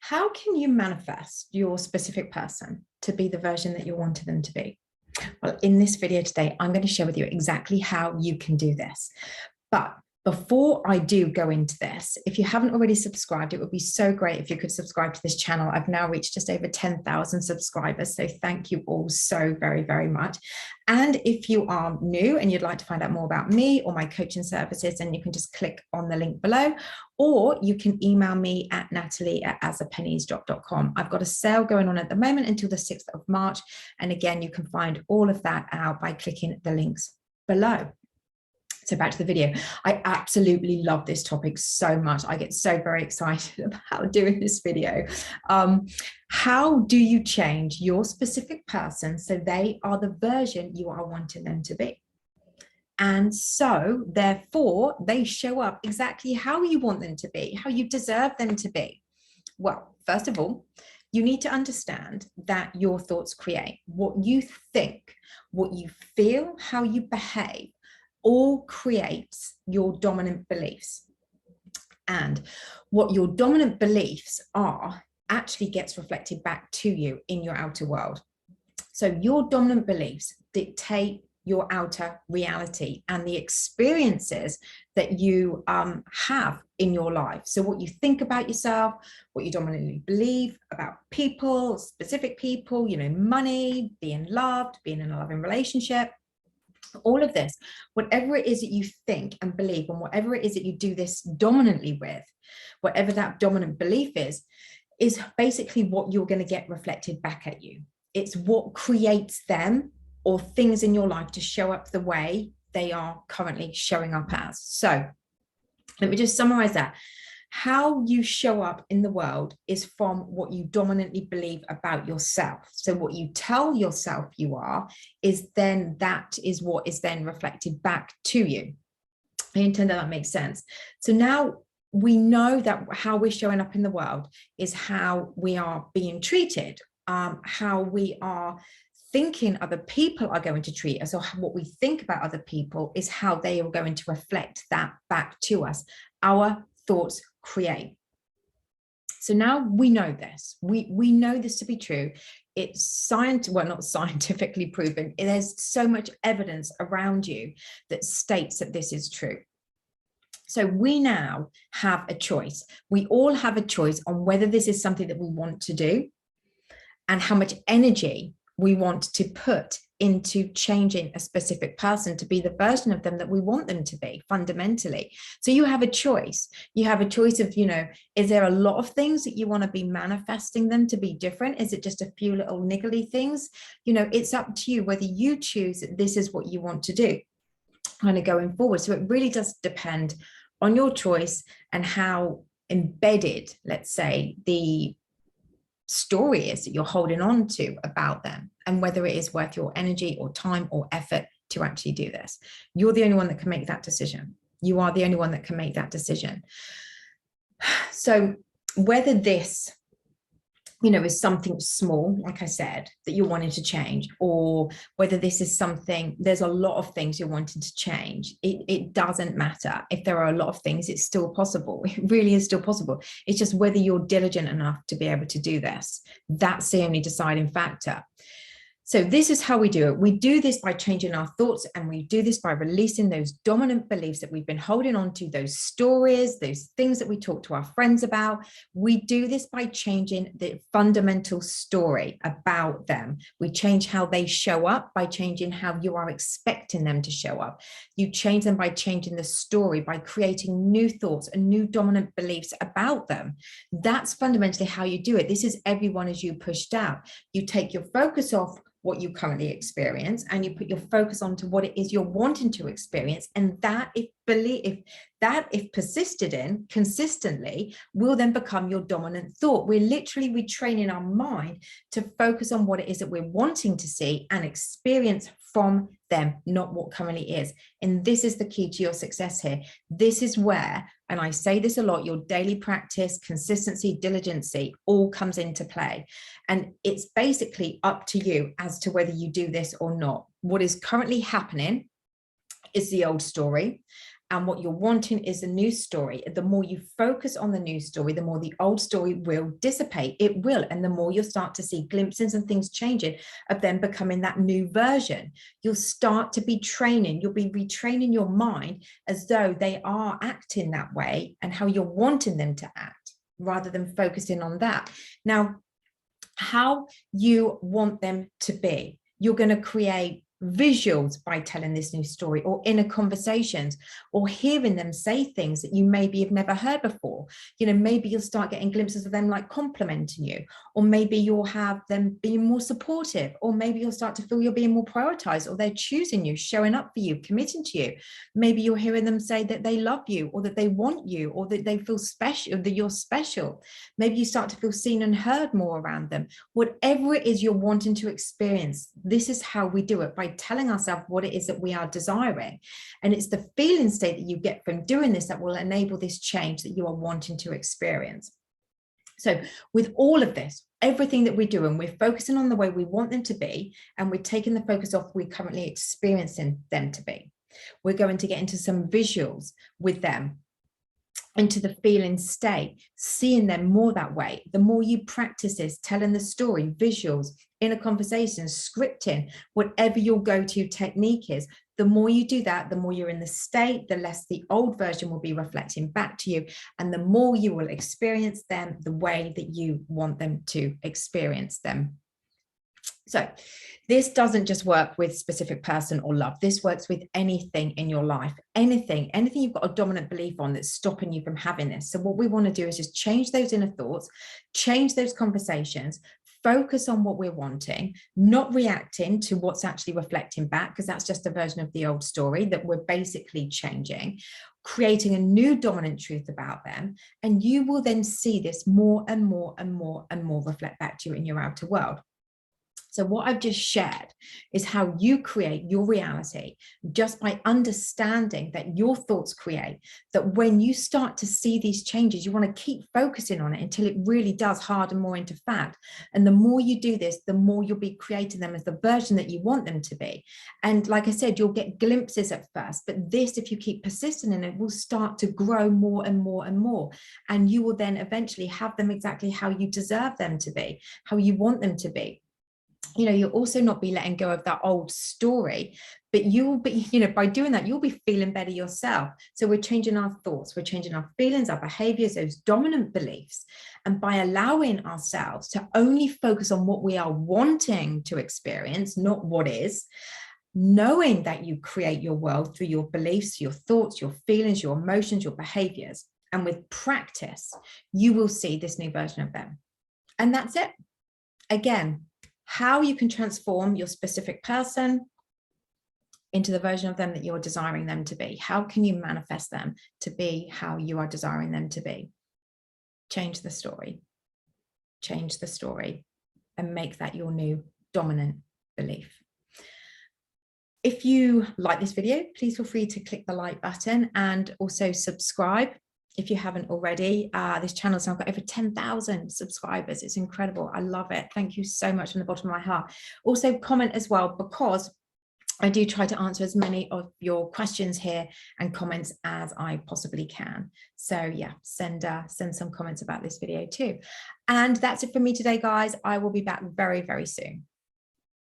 How can you manifest your specific person to be the version that you wanted them to be? Well, in this video today, I'm going to share with you exactly how you can do this. But before I do go into this, if you haven't already subscribed, it would be so great if you could subscribe to this channel. I've now reached just over 10,000 subscribers. So thank you all so very, very much. And if you are new and you'd like to find out more about me or my coaching services, then you can just click on the link below, or you can email me at natalie@asapenniesdrop.com. I've got a sale going on at the moment until the 6th of March. And again, you can find all of that out by clicking the links below. So back to the video. I absolutely love this topic so much. I get so very excited about doing this video. How do you change your specific person so they are the version you are wanting them to be? And so therefore they show up exactly how you want them to be, how you deserve them to be. Well, first of all, you need to understand that your thoughts create. What you think, what you feel, how you behave, all creates your dominant beliefs. And what your dominant beliefs are actually gets reflected back to you in your outer world. So your dominant beliefs dictate your outer reality and the experiences that you have in your life. So what you think about yourself, what you dominantly believe about people, specific people, money, being loved, being in a loving relationship, all of this, whatever it is that you think and believe, and whatever it is that you do this dominantly with, whatever that dominant belief is basically what you're going to get reflected back at you. It's what creates them or things in your life to show up the way they are currently showing up as. So let me just summarize that. How you show up in the world is from what you dominantly believe about yourself. So what you tell yourself you are that is what is then reflected back to you. I intend that makes sense. So now we know that how we're showing up in the world is how we are being treated, how we are thinking other people are going to treat us, or what we think about other people is how they are going to reflect that back to us. Our thoughts create. So now we know this. We know this to be true. It's not scientifically proven. There's so much evidence around you that states that this is true. So we now have a choice. We all have a choice on whether this is something that we want to do and how much energy we want to put into changing a specific person to be the version of them that we want them to be fundamentally. So you have a choice. You have a choice of, is there a lot of things that you want to be manifesting them to be different? Is it just a few little niggly things? It's up to you whether you choose that this is what you want to do kind of going forward. So it really does depend on your choice and how embedded, let's say, the story is that you're holding on to about them, and whether it is worth your energy or time or effort to actually do this. You're the only one that can make that decision. You are the only one that can make that decision. So whether this, is something small, like I said, that you're wanting to change, or whether this is something, there's a lot of things you're wanting to change. It doesn't matter. If there are a lot of things, it's still possible. It really is still possible. It's just whether you're diligent enough to be able to do this. That's the only deciding factor. So this is how we do it. We do this by changing our thoughts, and we do this by releasing those dominant beliefs that we've been holding on to, those stories, those things that we talk to our friends about. We do this by changing the fundamental story about them. We change how they show up by changing how you are expecting them to show up. You change them by changing the story, by creating new thoughts and new dominant beliefs about them. That's fundamentally how you do it. This is everyone as you pushed out. You take your focus off what you currently experience, and you put your focus onto what it is you're wanting to experience, and that if persisted in consistently will then become your dominant thought. We're retraining our mind to focus on what it is that we're wanting to see and experience from them, not what currently is. And this is the key to your success here. This is where, and I say this a lot, your daily practice, consistency, diligency all comes into play. And it's basically up to you as to whether you do this or not. What is currently happening is the old story. and what you're wanting is a new story. The more you focus on the new story, the more the old story will dissipate. It will. And the more you'll start to see glimpses and things changing of them becoming that new version. You'll start to be training. You'll be retraining your mind as though they are acting that way and how you're wanting them to act, rather than focusing on that. Now, how you want them to be. You're going to create visuals by telling this new story, or inner conversations, or hearing them say things that you maybe have never heard before. You know, maybe you'll start getting glimpses of them like complimenting you, or maybe you'll have them being more supportive, or maybe you'll start to feel you're being more prioritized, or they're choosing you, showing up for you, committing to you. Maybe you're hearing them say that they love you, or that they want you, or that they feel special, that you're special. Maybe you start to feel seen and heard more around them. Whatever it is you're wanting to experience, this is how we do it, by telling ourselves what it is that we are desiring. And it's the feeling state that you get from doing this that will enable this change that you are wanting to experience. So with all of this, everything that we're doing, we're focusing on the way we want them to be, and we're taking the focus off we're currently experiencing them to be. We're going to get into some visuals with them, into the feeling state, seeing them more that way. The more you practice this, telling the story, visuals, inner conversations, scripting, whatever your go-to technique is, the more you do that, the more you're in the state, the less the old version will be reflecting back to you, and the more you will experience them the way that you want them to experience them. So this doesn't just work with specific person or love. This works with anything in your life, anything you've got a dominant belief on that's stopping you from having this. So what we want to do is just change those inner thoughts, change those conversations, focus on what we're wanting, not reacting to what's actually reflecting back, because that's just a version of the old story that we're basically changing, creating a new dominant truth about them. And you will then see this more and more and more and more reflect back to you in your outer world. So what I've just shared is how you create your reality just by understanding that your thoughts create, that when you start to see these changes, you want to keep focusing on it until it really does harden more into fact. And the more you do this, the more you'll be creating them as the version that you want them to be. And like I said, you'll get glimpses at first, but this, if you keep persisting in it, will start to grow more and more and more. And you will then eventually have them exactly how you deserve them to be, how you want them to be. You know, you'll also not be letting go of that old story, but you'll be, you know, by doing that, you'll be feeling better yourself. So we're changing our thoughts, we're changing our feelings, our behaviors, those dominant beliefs. And by allowing ourselves to only focus on what we are wanting to experience, not what is, knowing that you create your world through your beliefs, your thoughts, your feelings, your emotions, your behaviors. And with practice, you will see this new version of them. And that's it. Again, how you can transform your specific person into the version of them that you're desiring them to be. How can you manifest them to be how you are desiring them to be? Change the story, and make that your new dominant belief. If you like this video, please feel free to click the like button and also subscribe. If you haven't already, this channel's now got over 10,000 subscribers. It's incredible. I love it. Thank you so much from the bottom of my heart. Also comment as well, because I do try to answer as many of your questions here and comments as I possibly can. So yeah, send some comments about this video too. And that's it for me today, guys. I will be back very, very soon.